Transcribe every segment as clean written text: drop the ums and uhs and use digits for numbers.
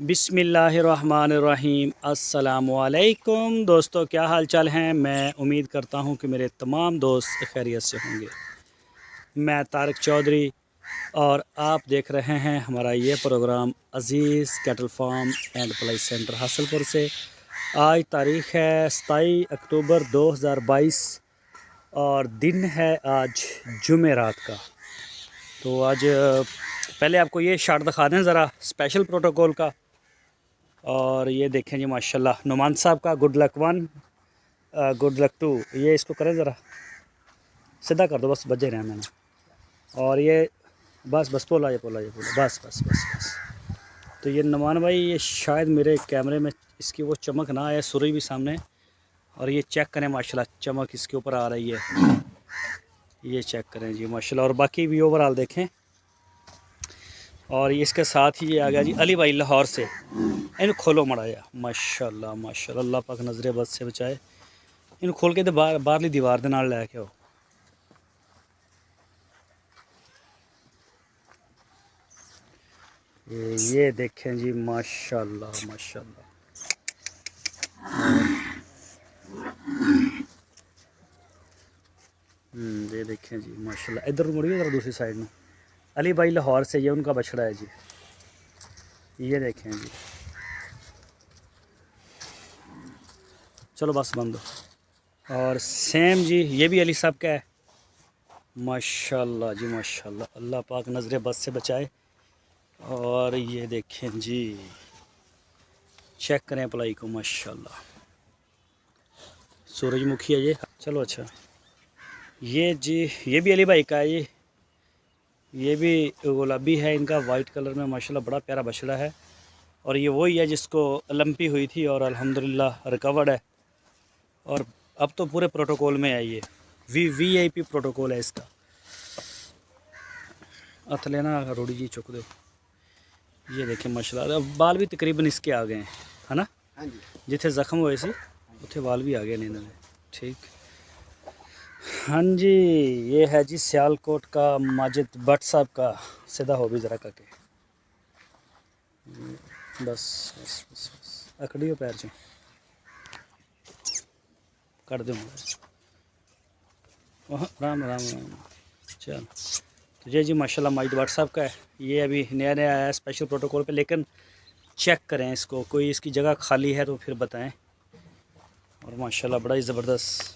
बिस्मिल्लाहिर्रहमानिर्रहीम अस्सलामुअलैकुम दोस्तों, क्या हाल चाल हैं। मैं उम्मीद करता हूं कि मेरे तमाम दोस्त खैरियत से होंगे। मैं तारिक चौधरी और आप देख रहे हैं हमारा ये programme Aziz cattle farm and प्लाई सेंटर हासलपुर से। आज तारीख़ है 27 अक्टूबर 2022 और दिन है आज जुमेरात का। तो आज पहले आपको ये शार्ट दिखा दें ज़रा स्पेशल प्रोटोकॉल का। और ये देखें जी माशाल्लाह नुमान साहब का गुड लक 1 गुड लक 2। ये इसको करें ज़रा सीधा कर दो, बस बजे रहे मैंने। और ये बस पोला ये बस बस बस बस। तो ये नुमान भाई, ये शायद मेरे कैमरे में इसकी वो चमक ना आए, सूरज भी सामने। और ये चेक करें माशाल्लाह चमक इसके ऊपर आ रही है, ये चेक करें जी माशाल्लाह। और बाकी भी ओवरऑल देखें। और इसके साथ ही ये आ गया जी अली भाई लाहौर से। इन खोलो मड़ाया माशाल्लाह माशाल्लाह, अल्लाह पाक नज़रे बद से बचाए। इन खोल के तो बाहरली दीवार दे नाल लैके आओ। ये देखें जी माशाल्लाह माशाल्लाह। ये देखें जी माशाल्लाह। इधर मुड़िए ज़रा दूसरी साइड में। अली भाई लाहौर से, ये उनका बछड़ा है जी। ये देखें जी, चलो बस बंद हो। और सेम जी ये भी अली साहब का है माशाल्लाह जी माशाल्लाह, अल्लाह पाक नज़रे बद से बचाए। और ये देखें जी, चेक करें पलाई को माशाल्लाह। सूरजमुखी है ये, चलो अच्छा। ये जी ये भी अली भाई का है। ये भी गुलाबी है इनका, वाइट कलर में माशाल्लाह, बड़ा प्यारा बछड़ा है। और ये वही है जिसको लंपी हुई थी और अल्हम्दुलिल्लाह रिकवर्ड है। और अब तो पूरे प्रोटोकॉल में है। ये वीआईपी प्रोटोकॉल है इसका। हथ लेना रोड़ी जी चुक दो। ये देखें माशाल्लाह, अब बाल भी तकरीबन इसके आ गए हैं, है ना। हाँ जी, जिथे जख्म हुए सी उथे बाल भी आ गए ने। ठीक, हाँ जी। ये है जी सियालकोट का माजिद भट्ट साहब का। सीधा हो भी ज़रा करके, बस बस बस बस अकड़ियो पैर से कर दो। राम राम राम। चल तो ये जी माशाल्लाह माजिद भट्ट साहब का है। ये अभी नया नया आया है स्पेशल प्रोटोकॉल पे, लेकिन चेक करें इसको, कोई इसकी जगह खाली है तो फिर बताएं। और माशाल्लाह बड़ा ही ज़बरदस्त,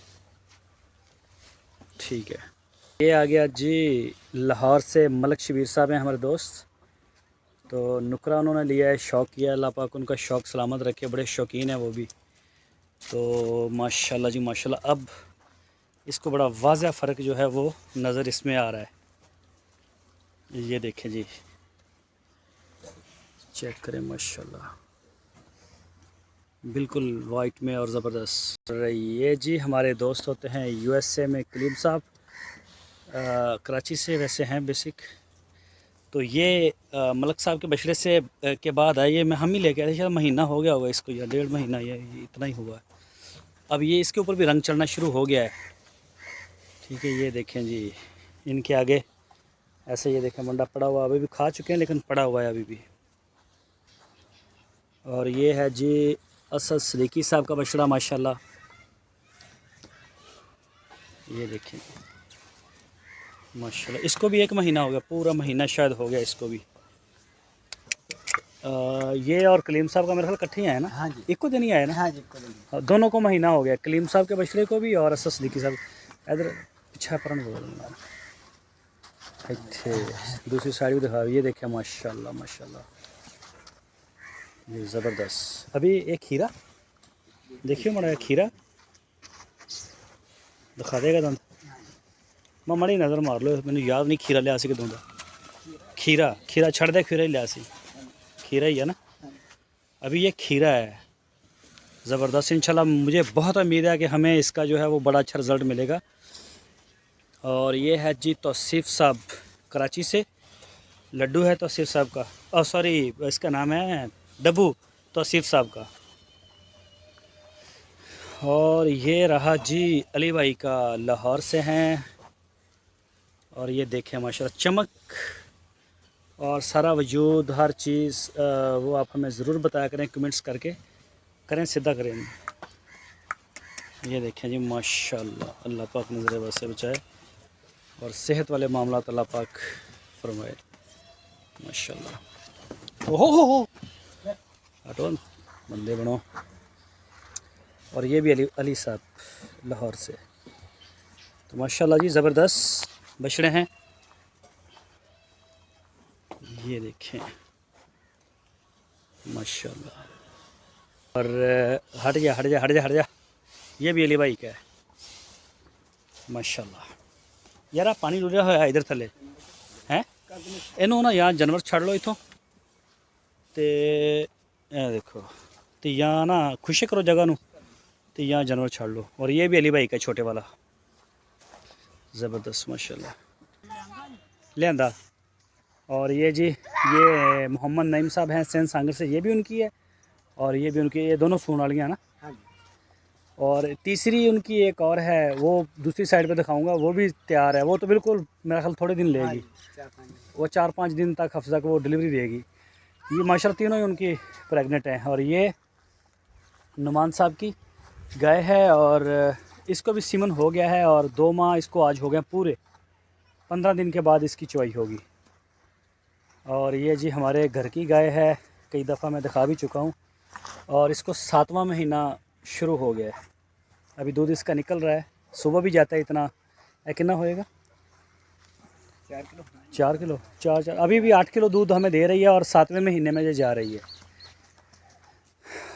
ठीक है। ये आ गया जी लाहौर से मलक शबीर साहब हैं हमारे दोस्त। तो नुकरा उन्होंने लिया है, शौक़ किया, अल्लाह पाक उनका शौक़ सलामत रखे, बड़े शौकीन है वो भी। तो माशाल्लाह जी माशाल्लाह, अब इसको बड़ा वाज़ह फ़र्क जो है वो नज़र इसमें आ रहा है। ये देखें जी, चेक करें माशाल्लाह, बिल्कुल वाइट में और ज़बरदस्त। ये जी हमारे दोस्त होते हैं यूएसए में कलीम साहब, कराची से वैसे हैं बेसिक। तो ये मलक साहब के बछड़े से के बाद आए, ये मैं हम ही लेके आए थे, शायद महीना हो गया होगा इसको, या 1.5 महीना, ये इतना ही हुआ है। अब ये इसके ऊपर भी रंग चढ़ना शुरू हो गया है। ठीक है, ये देखें जी इनके आगे ऐसे, ये देखें मंडा पड़ा हुआ, अभी भी खा चुके हैं लेकिन पड़ा हुआ है अभी भी। और ये है जी असद सदीकी साहब का बछड़ा माशाल्लाह। ये देखें माशाल्लाह, इसको भी 1 महीना हो गया, पूरा महीना शायद हो गया इसको भी। ये और कलीम साहब का मेरे ख्याल इकट्ठे ही आए ना। हाँ जी, एक को दिन ही आए ना। हाँ जी, हाँ, दोनों को महीना हो गया, कलीम साहब के बछड़े को भी और असद सदीकी साहब। इधर पीछा पर दूसरी साइड भी दिखा। ये देखें माशाल्लाह माशाल्लाह, ये ज़बरदस्त। अभी एक खीरा देखियो मड़ा, खीरा दिखा देगा दंद। मैं मड़ी नज़र मार लो, मैंने याद नहीं खीरा लिया सी कि खीरा खीरा छड़ दे, खीरा ही लिया सी, खीरा ही है ना। अभी ये खीरा है ज़बरदस्त। इंशाल्लाह मुझे बहुत उम्मीद है कि हमें इसका जो है वो बड़ा अच्छा रिज़ल्ट मिलेगा। और ये है जी तौसीफ़ साहब कराची से, लड्डू है तौसीफ़ साहब का, और सॉरी इसका नाम है डब्बू तौसीफ़ साहब का। और ये रहा जी अली भाई का, लाहौर से हैं। और ये देखें माशाल्लाह चमक और सारा वजूद हर चीज़ वो आप हमें ज़रूर बताया करें, कमेंट्स करके करें, सीधा करें। ये देखें जी माशाल्लाह, अल्लाह पाक नज़र बस से बचाए और सेहत वाले मामला अल्लाह पाक फरमाए माशाल्लाह। ओहो हो हटो बंदे बनो। और ये भी अली साहब लाहौर से। तो माशाल्लाह जी ज़बरदस्त बछड़े हैं। ये देखें माशाल्लाह। और हट जा हट जा हट जा हट जा। ये भी अली भाई का है माशाल्लाह। यार आप पानी रुढ़िया होया इधर थले हैं इनू ना यहाँ जानवर छड़ लो इथों ते देखो तो यहाँ ना खुशी करो जगह नू तो यहाँ जानवर छड़ लो। और ये भी अली भाई का छोटे वाला ज़बरदस्त माशाल्लाह लियांदा। और ये जी ये मोहम्मद नईम साहब हैं सेंट सांगर से, ये भी उनकी है और ये भी उनकी, ये दोनों सून वालियाँ ना। और तीसरी उनकी एक और है, वो दूसरी साइड पे दिखाऊंगा, वो भी तैयार है। वो तो बिल्कुल मेरा ख्याल थोड़े दिन लेगी, वो 4-5 दिन तक हफ्ता को वो डिलीवरी देगी। ये माशाल्लाह तीनों ही उनकी प्रेग्नेंट हैं। और ये नुमान साहब की गाय है और इसको भी सीमन हो गया है और 2 माह इसको आज हो गए पूरे। 15 दिन के बाद इसकी चुवाई होगी। और ये जी हमारे घर की गाय है, कई दफ़ा मैं दिखा भी चुका हूँ। और इसको 7वां महीना शुरू हो गया है, अभी दूध इसका निकल रहा है। सुबह भी जाता है इतना, कितना होएगा 4 किलो 4 अभी भी 8 किलो दूध हमें दे रही है और 7वें महीने में ये जा रही है।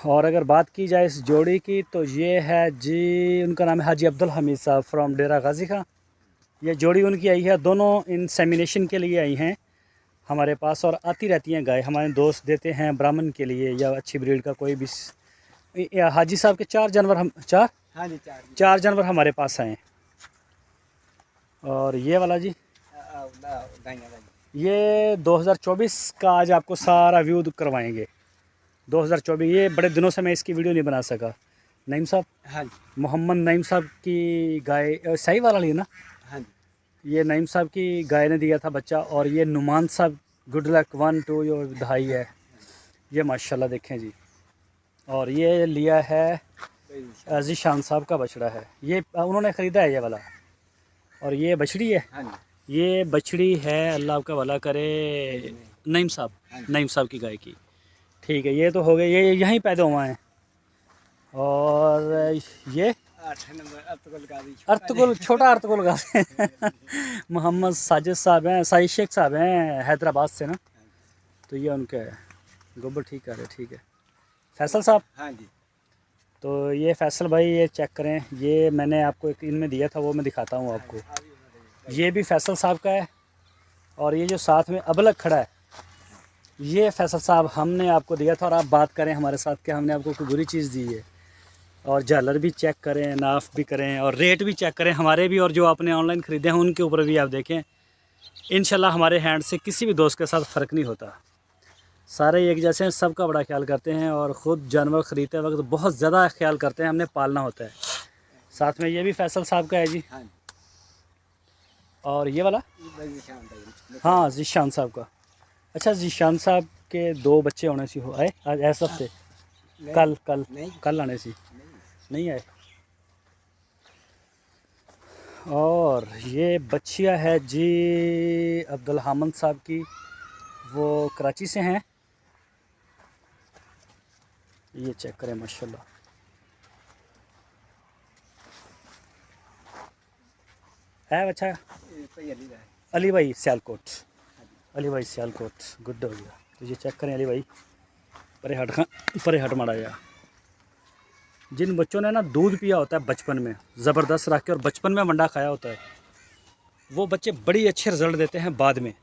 और अगर बात की जाए इस जोड़ी की तो ये है जी, उनका नाम है हाजी अब्दुल हमीद साहब फ्रॉम डेरा गाजी खां। ये जोड़ी उनकी आई है, दोनों इंसेमिनेशन के लिए आई हैं हमारे पास और आती रहती हैं गाय। हमारे दोस्त देते हैं ब्राह्मण के लिए या अच्छी ब्रीड का कोई भी। हाजी साहब के 4 जानवर हम चार जानवर हमारे पास आए। और ये वाला जी ये 2024 का आज आपको सारा व्यू करवाएंगे। 2024 ये बड़े दिनों से मैं इसकी वीडियो नहीं बना सका। नईम साहब, हाँ जी, मोहम्मद नईम साहब की गाय सही वाला ली ना। हाँ जी, ये नईम साहब की गाय ने दिया था बच्चा। और ये नुमान साहब गुड लक 1 2 जो दहाई है ये माशाल्लाह देखें जी। और ये लिया है ज़ीशान साहब का बछड़ा है, ये उन्होंने ख़रीदा है ये वाला। और ये बछड़ी है, हाँ ये बछड़ी है, अल्लाह का भला करे नईम साहब की गाय की। ठीक है, ये तो हो गए, ये यहीं पैदा हुआ हैं। और ये 8 नंबर अर्तुगुल छोटा अर्तुगुल गाजी मोहम्मद साजिद साहब हैं, साजिद शेख साहब हैं हैदराबाद से ना। तो ये उनका है गोबर ठीक कर रहे, ठीक है फैसल साहब। हाँ जी, तो ये फैसल भाई ये चेक करें, ये मैंने आपको एक इनमें दिया था वो मैं दिखाता हूँ आपको। ये भी फैसल साहब का है। और ये जो साथ में अबलग खड़ा है ये फैसल साहब हमने आपको दिया था। और आप बात करें हमारे साथ कि हमने आपको कोई बुरी चीज़ दी है। और झालर भी चेक करें, नाफ भी करें और रेट भी चेक करें हमारे भी, और जो आपने ऑनलाइन ख़रीदे हैं उनके ऊपर भी आप देखें। इंशाल्लाह हमारे हैंड से किसी भी दोस्त के साथ फ़र्क नहीं होता, सारे एक जैसे हैं, सबका बड़ा ख्याल करते हैं। और ख़ुद जानवर ख़रीदते वक्त बहुत ज़्यादा ख्याल करते हैं, हमने पालना होता है। साथ में ये भी फैसल साहब का है जी। और ये वाला हाँ ज़ीशान साहब का। अच्छा, ज़ीशान साहब के 2 बच्चे होने से हो आए आज ऐसा से कल आने से नहीं आए। और ये बच्चिया है जी अब्दुल हामिद साहब की, वो कराची से हैं। ये चेक करें माशाल्लाह। है अच्छा अली भाई सियालकोट, अली भाई सियालकोट गुड हो गया। तो ये चेक करें अली भाई परे हट मारा गया। जिन बच्चों ने ना दूध पिया होता है बचपन में ज़बरदस्त रख के और बचपन में वंडा खाया होता है, वो बच्चे बड़ी अच्छे रिज़ल्ट देते हैं बाद में।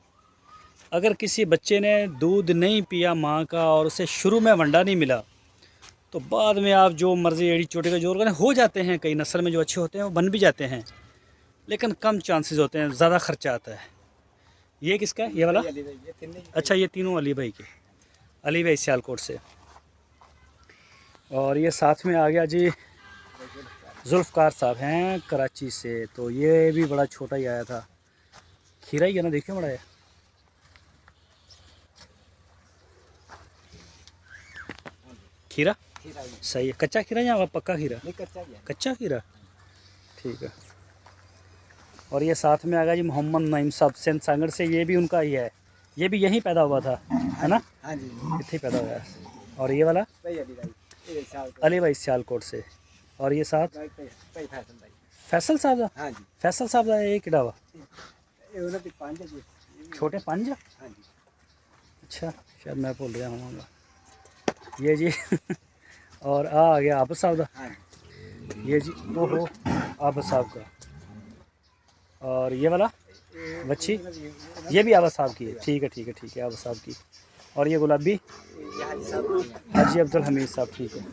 अगर किसी बच्चे ने दूध नहीं पिया माँ का और उसे शुरू में वंडा नहीं मिला तो बाद में आप जो मर्ज़ी एड़ी चोटी का जोर करें हो जाते हैं। कई नस्ल में जो अच्छे होते हैं वो बन भी जाते हैं, लेकिन कम चांसेस होते हैं, ज़्यादा ख़र्चा आता है। ये किसका है ये वाला? अच्छा, ये तीनों अली भाई के, अली भाई सियालकोट से। और ये साथ में आ गया जी जुल्फ़कार साहब हैं कराची से। तो ये भी बड़ा छोटा ही आया था, खीरा ही है ना, देखिए बड़ा है। खीरा खीरा जी। सही है। कच्चा खीरा या पक्का खीरा? नहीं कच्चा ही है। कच्चा खीरा, ठीक है। और ये साथ में आ गया जी मोहम्मद नईम साहब सेंट सांगड़ से, ये भी उनका ही है, ये भी यहीं पैदा हुआ था, है ना? हाँ जी। इतने पैदा हुआ है। और ये वाला भाई अली भाई ये साल अली भाई सियालकोट से। और ये साथ भाई भाई फैशन भाई। फैसल साहब का, हाँ जी। फैसल साहब का ये किड़ा वा ये उन्हें भी 5 जी। छोटे पंज। हाँ जी। अच्छा शायद मैं भूल गया हूँ ये जी और आ गया आबद साहब का, हाँ जी। ये जी ओहो आबद साहब का। और ये वाला बच्ची ये भी आबद साहब की है, ठीक है ठीक है ठीक है, आबद साहब की। और ये गुलाबी ये हाजी साहब हाजी अब्दुल हमीद साहब, ठीक है।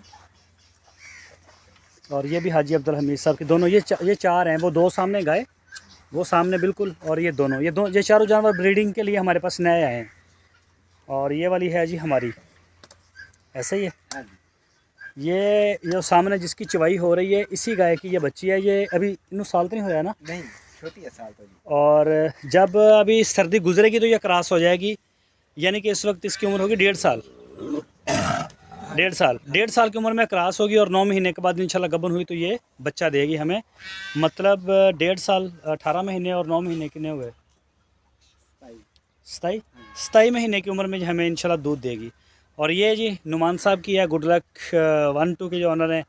और ये भी हाजी अब्दुल हमीद साहब के दोनों, ये चार हैं, वो दो सामने गाय, वो सामने बिल्कुल, और ये दोनों, ये चारों जानवर ब्रीडिंग के लिए हमारे पास नए आए हैं। और ये वाली है जी हमारी, ऐसे ही है। हाँ जी। ये जो सामने जिसकी चवाई हो रही है इसी गाय की ये बच्ची है, ये अभी इन्हों साल तो नहीं होया ना? नहीं छोटी है साल तो जी। और जब अभी सर्दी गुजरेगी तो ये क्रॉस हो जाएगी, यानी कि इस वक्त इसकी उम्र होगी 1.5 साल, 1.5 साल की उम्र में क्रॉस होगी। और 9 महीने के बाद इंशाल्लाह गबन हुई तो ये बच्चा देगी हमें, मतलब 1.5 साल 18 महीने और 9 महीने कितने हुए? 27 महीने की उम्र में हमें इंशाल्लाह दूध देगी। और ये जी नुमान साहब की है, गुड लक 1-2 के जो ऑनर हैं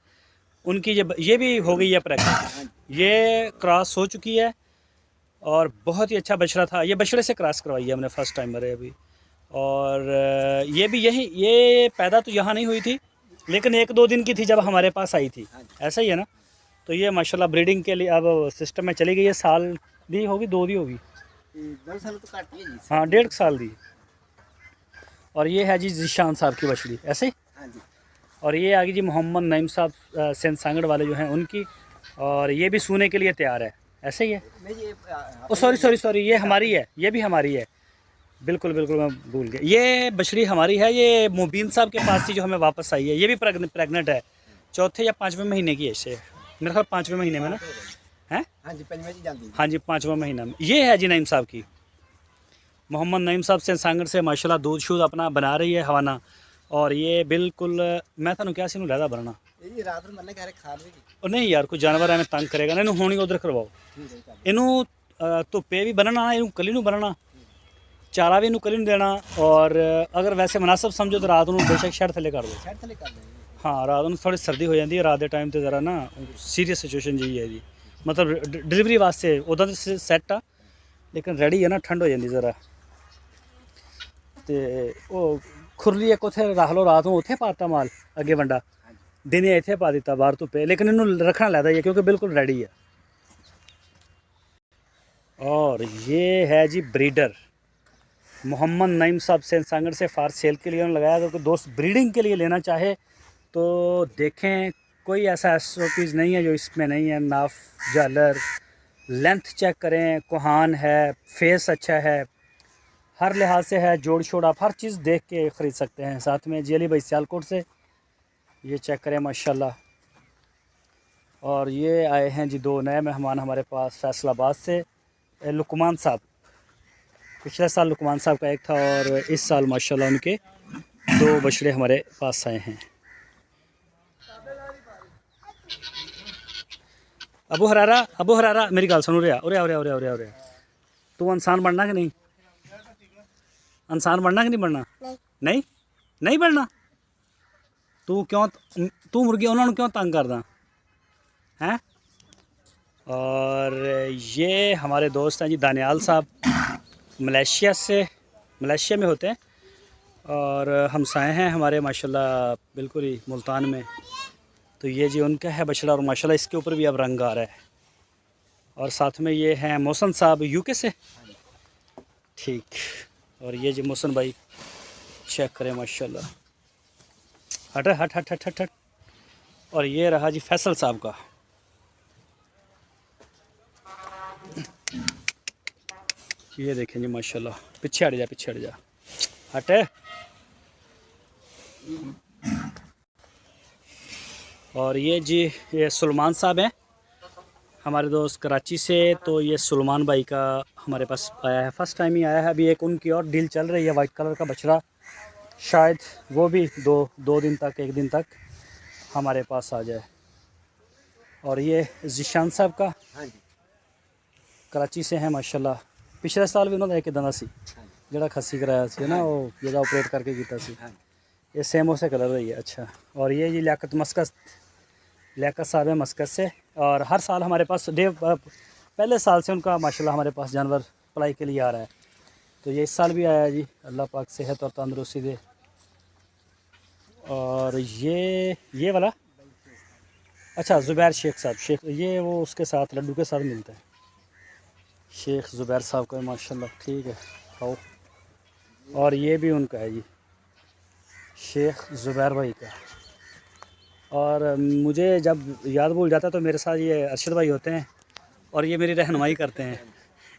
उनकी, ये भी हो गई है प्रेग्नेंट, ये क्रॉस हो चुकी है और बहुत ही अच्छा बछड़ा था। ये बछड़े से क्रॉस करवाई है हमने फर्स्ट टाइम मरे अभी। और ये भी यही, ये पैदा तो यहाँ नहीं हुई थी लेकिन 1-2 दिन की थी जब हमारे पास आई थी, ऐसा ही है ना? तो ये माशाल्लाह ब्रीडिंग के लिए अब सिस्टम में चली गई है। साल दी होगी, 2 दी होगी, 2 साल तो काट लिया जी। हाँ 1.5 साल दी। और ये है जी जिशान साहब की बछड़ी, ऐसे ही। हाँ जी। और ये आ गई जी मोहम्मद नईम साहब सेंट सांगड़ वाले जो हैं उनकी, और ये भी सूने के लिए तैयार है, ऐसे ही है। नहीं ये ओ सॉरी ये हमारी है, ये भी हमारी है, बिल्कुल बिल्कुल मैं भूल गया, ये बछड़ी हमारी है। ये मुबीन साहब के पास थी जो हमें वापस आई है, ये भी प्रेग्नेंट है, 4 या 5वें महीने की है इससे, मेरे ख्याल 5वें महीने में ना है। हाँ जी 5 जी जल्दी। हाँ जी 5वां महीना में। ये है जी नईम साहब की, मोहम्मद नईम साहब से सांगड़ से माशाल्लाह दूध शूध अपना बना रही है हवाना। और ये बिल्कुल मैं थानू क्या सी लहदा भरना ये रात में मन्ने कह रहे खा लेगी। और नहीं यार कोई जानवर एवं तंग करेगा ना, इनू होनी उधर करवाओ, इनू धुप्पे भी बनना, इनू कली नू बनना, चारा भी इनू कली नू देना। और अगर वैसे मुनासिब समझो तो रात को बेशक शहर थले कर दो। शहर थले कर देंगे। हाँ रात को थोड़ी सर्दी हो जाती है, रात के टाइम तो ज़रा ना सीरीयस सिचुएशन जी है जी, मतलब डिलीवरी वास्ते उदा तो सैट आ लेकिन रेडी है ना, ठंड हो जाती ज़रा। तो वो खुरली एक उथे रख लो, रात को उथे पाता माल अगे वंडा, दिन इतने पा दिता बाहर धुप्पे, लेकिन इनू रखना लैदा ही है क्योंकि बिल्कुल रेडी है। और ये है जी ब्रीडर मोहम्मद नईम साहब से सांगड़ से, फार सेल के लिए उन्होंने लगाया। अगर कोई दोस्त ब्रीडिंग के लिए लेना चाहे तो देखें, कोई ऐसा SOPs नहीं है जो इसमें नहीं है। नाफ, झालर, लेंथ चेक करें, कोहान है, फेस अच्छा है, हर लिहाज से है, जोड़ शोड़ आप हर चीज़ देख के ख़रीद सकते हैं। साथ में जी अली भाई सियालकोट से ये चेक करें माशाल्लाह। और ये आए हैं जी 2 नए मेहमान हमारे पास फैसलाबाद से, लुकमान साहब। पिछले साल लुकमान साहब का एक था और इस साल माशाल्लाह उनके 2 बछड़े हमारे पास आए हैं। अबू हरारा मेरी गल सुन, उरे तू इंसान बनना कि नहीं? इंसान बनना कि नहीं बनना? नहीं बनना। तू मुर्गी उन्होंने क्यों तंग करदा हैं? और ये हमारे दोस्त हैं जी दानियाल साहब, मलेशिया में होते हैं और हमसाए हैं हमारे माशाल्लाह बिल्कुल ही मुल्तान में। तो ये जी उनका है बछड़ा और माशाल्लाह इसके ऊपर भी अब रंग आ रहा है। और साथ में ये हैं मोहसन साहब UK से, ठीक। और ये जी मोहसन भाई चेक करें माशाल्लाह, हट। और ये रहा जी फैसल साहब का, ये देखें जी माशाल्लाह, पीछे हट जा हट। और ये जी ये सुलेमान साहब हैं हमारे दोस्त कराची से। तो ये सुलेमान भाई का हमारे पास आया है, फर्स्ट टाइम ही आया है। अभी एक उनकी और डील चल रही है, वाइट कलर का बछड़ा शायद वो भी दो दिन तक, एक दिन तक हमारे पास आ जाए। और ये ज़ीशान साहब का हाँ जी। कराची से हैं माशाल्लाह। पिछले साल भी उन्होंने एक दना सी हाँ जी। जड़ा खसी कराया सी ना, वो जगह ऑपरेट करके कीता सी। हाँ जी। ये सेम उसे कलर रही है। अच्छा, और ये जी लियाकत मस्कत, लियाकत साहब है मस्कत से। और हर साल हमारे पास पहले साल से उनका माशाल्लाह हमारे पास जानवर पढ़ाई के लिए आ रहा है। तो ये इस साल भी आया जी, अल्लाह पाक सेहत और तंदुरुस्ती दे। और ये वाला, अच्छा ज़ुबैर शेख साहब, शेख ये वो उसके साथ लड्डू के साथ मिलता है। शेख ज़ुबैर साहब का माशाल्लाह, ठीक है आओ। और ये भी उनका है जी, शेख ज़ुबैर भाई का। और मुझे जब याद भूल जाता तो मेरे साथ ये अरशद भाई होते हैं और ये मेरी रहनुमाई करते हैं।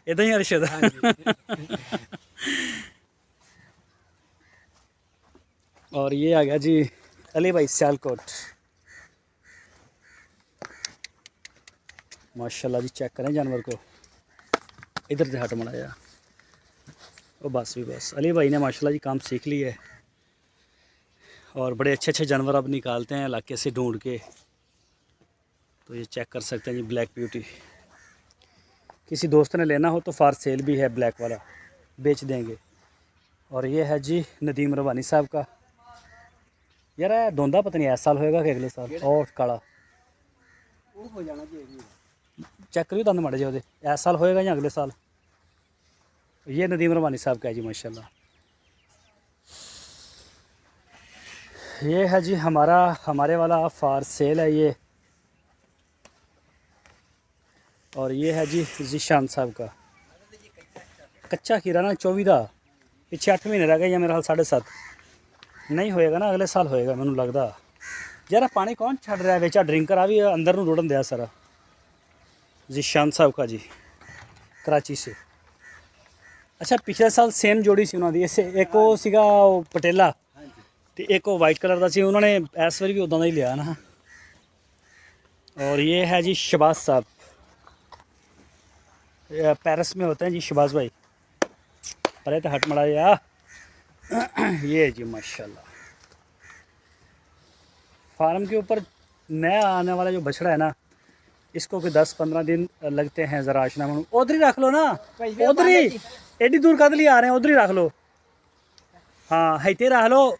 इधर ही अरशद। हाँ जी। और ये आ गया जी अली भाई सियालकोट। माशाल्लाह जी, चेक करें जानवर को। इधर से हट मनाया और बस भी बस, अली भाई ने माशाल्लाह जी काम सीख लिया है और बड़े अच्छे अच्छे जानवर अब निकालते हैं इलाके से ढूंढ के। तो ये चेक कर सकते हैं जी, ब्लैक ब्यूटी। किसी दोस्त ने लेना हो तो फार सेल भी है, ब्लैक वाला बेच देंगे। और ये है जी नदीम रवानी साहब का। यार ये धोंदा पता नहीं इस साल होएगा कि अगले साल। और काला वो हो जाना चाहिए। चेक करियो दंद माड़े जे, इस साल होएगा या अगले साल। ये नदीम रवानी साहब का है जी माशाल्लाह। ये है जी हमारे वाला फार सेल है ये। और ये है जी ज़ीशान साहब का कच्चा खीरा ना 24 का, पिछे 8 महीने रह गए या मेरा हाल 7.5 नहीं होएगा ना, अगले साल होएगा मैनू लगता। यार पानी कौन छड़ रहा है बेचा, ड्रिंकर आ भी अंदर नू रुड़न दिया सारा। ज़ीशान साहब का जी, कराची से। अच्छा पिछले साल सेम जोड़ी सी उन्होंने इसे, एक वो सीगा वो पटेला हाँ जी। ते एक वो वाइट कलर का सी, उन्होंने इस बार भी उदा का ही लिया ना। और ये है जी शबाज साहब, पेरिस में होते हैं जी शबाज भाई। अरे तो हट मड़ा या। ये जी माशाल्लाह फार्म के ऊपर नया आने वाला जो बछड़ा है ना, इसको कोई 10-15 दिन लगते हैं ज़रा आशना में। उधर ही रख लो ना, उधर ही, एडी दूर कद लिए आ रहे हैं, उधर ही रख लो। हाँ हैते रख लो।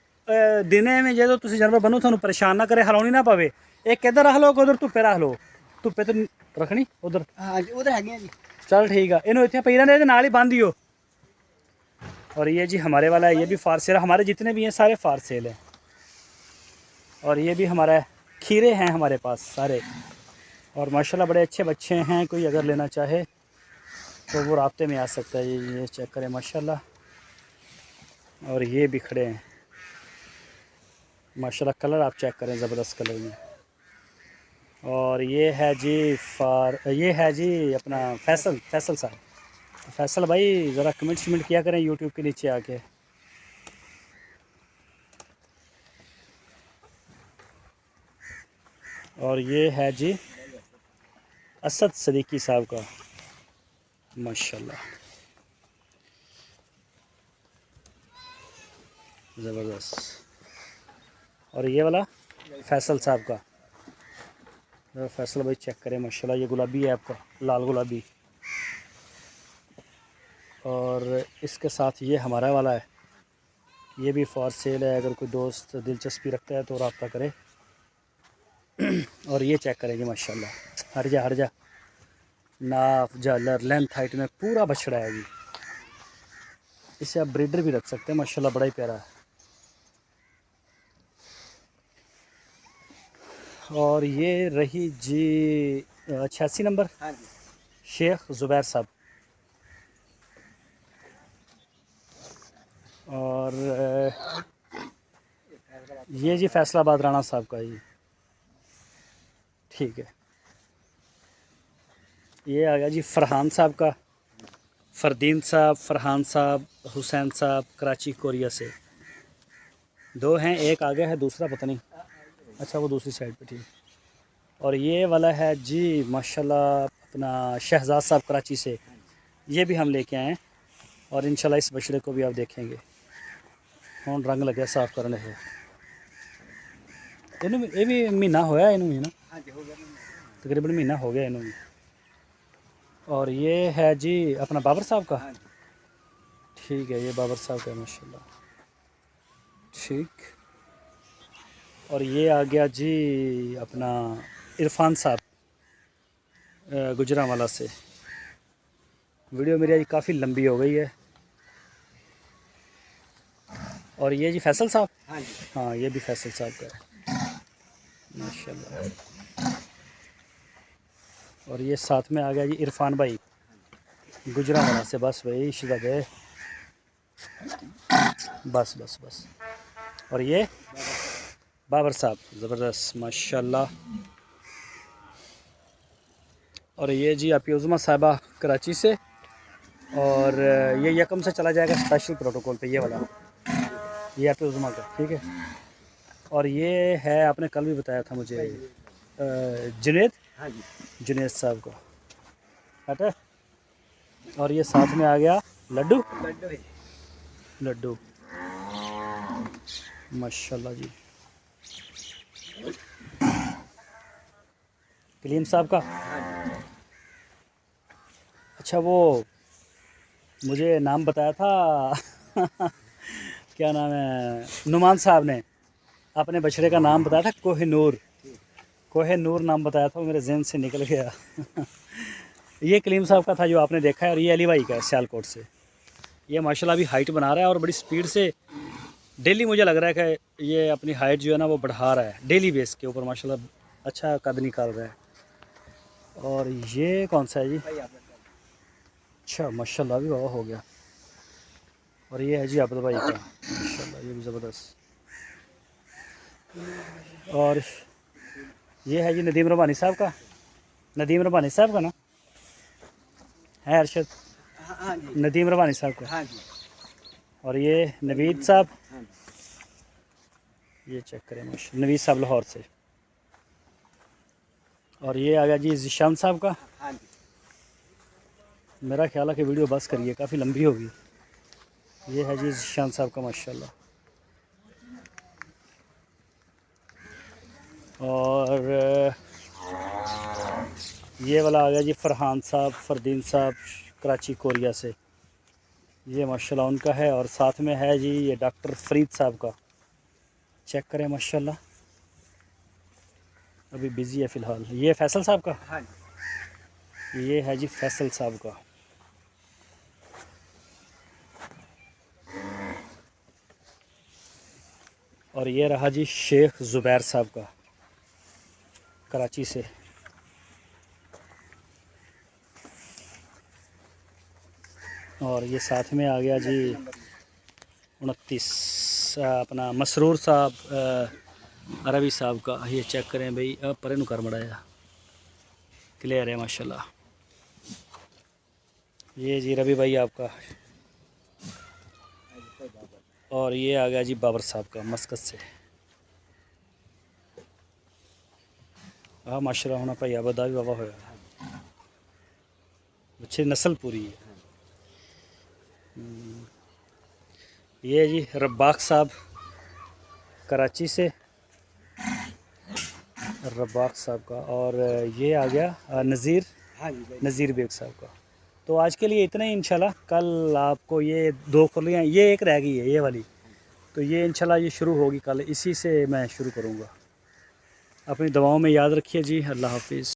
दिने में जो तुम जानवर बनो थानू परेशान ना करे, हिलानी ना पवे। एक इधर रख लो, उधर धुप्पे रख लो। धुप्पे तो रखनी उधर। हाँ जी, उधर है जी। चल ठीक है, इन्हों इतने पी रहने नाल ही बंद ही हो। और ये जी हमारे वाला है, ये भी फार सेल है। हमारे जितने भी हैं सारे फार सेल हैं। और ये भी हमारा खीरे हैं हमारे पास सारे। और माशाल्लाह बड़े अच्छे बच्चे हैं, कोई अगर लेना चाहे तो वो राब्ते में आ सकता है। ये चेक करें माशाल्लाह। और ये भी खड़े हैं माशाल्लाह, कलर आप चेक करें, ज़बरदस्त कलर में। और ये है जी अपना फैसल साहब। फैसल भाई ज़रा कमेंट किया करें यूट्यूब के नीचे आके। और ये है जी असद सदीकी साहब का माशाल्लाह, ज़बरदस्त। और ये वाला फैसल साहब का, फैसल भाई चेक करें माशाल्लाह। ये गुलाबी है आपका, लाल गुलाबी। और इसके साथ ये हमारा वाला है, ये भी फॉर सेल है, अगर कोई दोस्त दिलचस्पी रखता है तो रब्ता करे। और ये चेक करेंगे माशाल्लाह, हट जा नाफ झालर लेंथ हाइट में पूरा बछड़ा है जी। इसे आप ब्रीडर भी रख सकते हैं माशाल्लाह, बड़ा ही प्यारा है। और ये रही जी 86 नंबर, हाँ जी। शेख ज़ुबैर साहब। और ये जी फैसलाबाद राणा साहब का जी, ठीक है। ये आ गया जी फरहान साहब का, फरदीन साहब, फरहान साहब, हुसैन साहब, कराची कोरिया से। दो हैं, एक आ गया है, दूसरा पता नहीं। अच्छा वो दूसरी साइड पे, ठीक। और ये वाला है जी माशाल्लाह अपना शहजाद साहब कराची से, ये भी हम लेके आए हैं। और इंशाल्लाह इस बछड़े को भी आप देखेंगे। ਹੁਣ रंग लगे साफ करने से इनू ये भी महीना होया इनू भी ना ਹਾਂਜੀ ਹੋ ਗਿਆ तकरीबन महीना हो गया इनू भी। और ये है जी अपना बाबर साहब का। ਹਾਂਜੀ ठीक है, ये बाबर साहब का माशाल्लाह। ठीक। और ये आ गया जी अपना इरफान साहब गुजरांवाला से। वीडियो मेरी आज काफ़ी लंबी हो गई है। और ये जी फैसल साहब। ਹਾਂਜੀ हाँ, ये भी फैसल साहब का है माशाल्लाह। और ये साथ में आ गया जी इरफान भाई गुजरांवाला से। बस भाई शिदा गए, बस बस बस। और ये बाबर साहब ज़बरदस्त माशाल्लाह। और ये जी आपकी उज़मा साहिबा कराची से। और ये यकम से चला जाएगा स्पेशल प्रोटोकॉल पे, ये वाला, ये आपकी उज़मा का। ठीक है। और ये है आपने कल भी बताया था मुझे जुनेद, ਹਾਂਜੀ जुनेद साहब का हटा। और ये साथ में आ गया लड्डू, ਲੱਡੂ ਹੈ लड्डू माशाल्लाह जी। कलीम साहब का। ਹਾਂਜੀ अच्छा, वो मुझे नाम बताया था क्या नाम है, नुमान साहब ने अपने बछड़े का नाम बताया था, कोहिनूर। कोहिनूर नाम बताया था, वो मेरे जहन से निकल गया ये कलीम साहब का था जो आपने देखा है। और ये अली भाई का है सियालकोट से। ये माशाल्लाह अभी हाइट बना रहा है और बड़ी स्पीड से। डेली मुझे लग रहा है कि ये अपनी हाइट जो है ना वो बढ़ा रहा है डेली बेस के ऊपर। माशाल्लाह अच्छा कद निकाल रहा है। और ये कौन सा है जी? ਭਾਈ ਆਪਣਾ अच्छा माशाल्लाह भी वाह हो गया। और ये है जी अब्दुल भाई का माशाल्लाह, ये भी ज़बरदस्त। और ये है जी नदीम रबानी साहब का। नदीम रबानी साहब का ना है अरशद, ਹਾਂਜੀ नदीम रबानी साहब का। ਹਾਂਜੀ और ये नवीद साहब, ਹਾਂਜੀ ये चेक करें माशा, नवीद साहब लाहौर से। और ये आ गया जी ज़िशान साहब का। ਹਾਂਜੀ मेरा ख्याल है कि वीडियो बस करिए, काफ़ी लंबी होगी। ये है जी ज़िशान साहब का माशाल्लाह। और ये वाला आ गया जी फरहान साहब, फरदीन साहब कराची कोरिया से। ये माशाल्लाह उनका है। और साथ में है जी ये डॉक्टर फरीद साहब का। चेक करें माशाल्लाह, अभी बिज़ी है फ़िलहाल। ये फैसल साहब का। ਹਾਂਜੀ ये है जी फैसल साहब का। और ये रहा जी शेख ज़ुबैर साहब का कराची से। और ये साथ में आ गया जी 29 अपना मसरूर साहब अरबी साहब का। ये चेक करें भाई, परे नु कर मड़ाया, क्लियर है माशाल्लाह। ये जी रवि भाई आपका। और ये आ गया जी बाबर साहब का मस्कत से। हाँ माशाल्लाह होना भाई आबादा भी बाबा होया, अच्छी नस्ल पूरी है। ये जी रब्बाक साहब कराची से, रब्बाक साहब का। और ये आ गया नज़ीर, ਹਾਂਜੀ ਭਾਈ नज़ीर बेग साहब का। तो आज के लिए इतना ही इंशाल्लाह। कल आपको ये 2 खुलियाँ, ये एक रह गई है ये वाली, तो ये इंशाल्लाह ये शुरू होगी कल, इसी से मैं शुरू करूँगा। अपनी दवाओं में याद रखिए जी। अल्लाह हाफिज़।